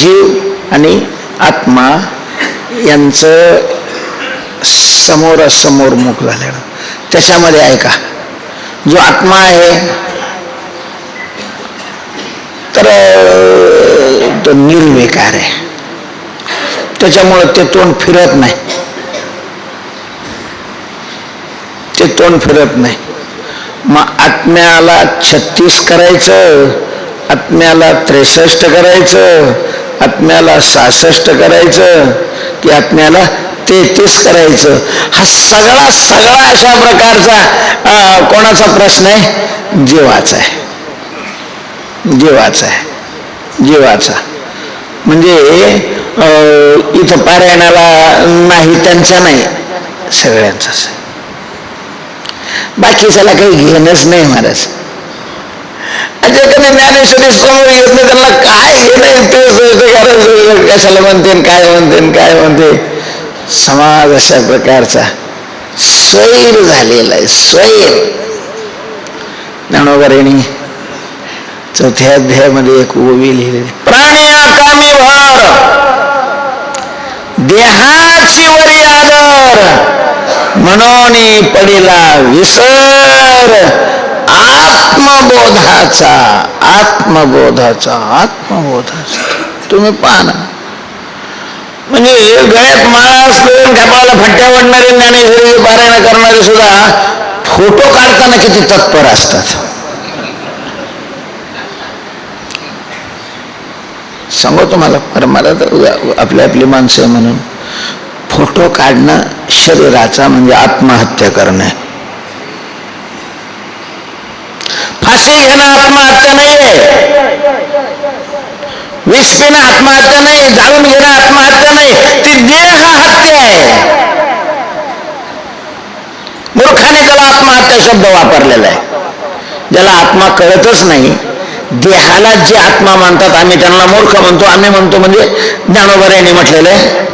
जीव आणि आत्मा यांचं समोरासमोर मुख झालेलं. त्याच्यामध्ये ऐका, जो आत्मा आहे तर तो निर्विकार आहे, त्याच्यामुळं ते तोंड फिरत नाही, ते तोंड फिरत नाही. मग आत्म्याला 36 करायचं, आत्म्याला 63 करायचं, आत्म्याला 66 करायचं की आत्म्याला 33 करायचं, हा सगळा अशा प्रकारचा कोणाचा प्रश्न आहे? जीवाचा आहे, जीवाचा आहे, जीवाचा. म्हणजे इथं पारायणाला नाही त्यांचा नाही, सगळ्यांचाच. बाकीच्याला काही घेणंच नाही महाराज. अच्छा कधी ज्ञानेश्वरी समोर येत नाही, त्यांना काय हे नाही, ते कशाला म्हणते, काय म्हणते, काय म्हणते. समाज अशा प्रकारचा स्वैर झालेला आहे, स्वैर. ज्ञानोबांनी 4थ्या अध्यायामध्ये एक ओवी लिहिलेली, प्राणी आकामी भर देहाची वरी आदर, म्हणून पडिला विसर आत्मबोधाचा, आत्मबोधाचा, आत्मबोधाचा. तुम्ही पहा ना, म्हणजे गळ्यात माळा असतो, कपाळाला फट्ट्या वाढणारे ज्ञानेश्वरी पारायण करणारे सुद्धा फोटो काढताना किती तत्पर असतात. सांगू तुम्हाला, पर मला तर आपली आपली माणसं म्हणून फोटो काढणं शरीराचा म्हणजे आत्महत्या करणे. फाशी घेणं आत्महत्या नाहीये, विष पिणं आत्महत्या नाही, जाळून घेणं आत्महत्या नाही, ती देह हत्या आहे. मूर्खाने त्याला आत्महत्या शब्द वापरलेला आहे. ज्याला आत्मा कळतच नाही, देहाला जे आत्मा मानतात, आम्ही त्यांना मूर्ख म्हणतो. आम्ही म्हणतो म्हणजे ज्ञानोबा यांनी म्हटलेलं आहे,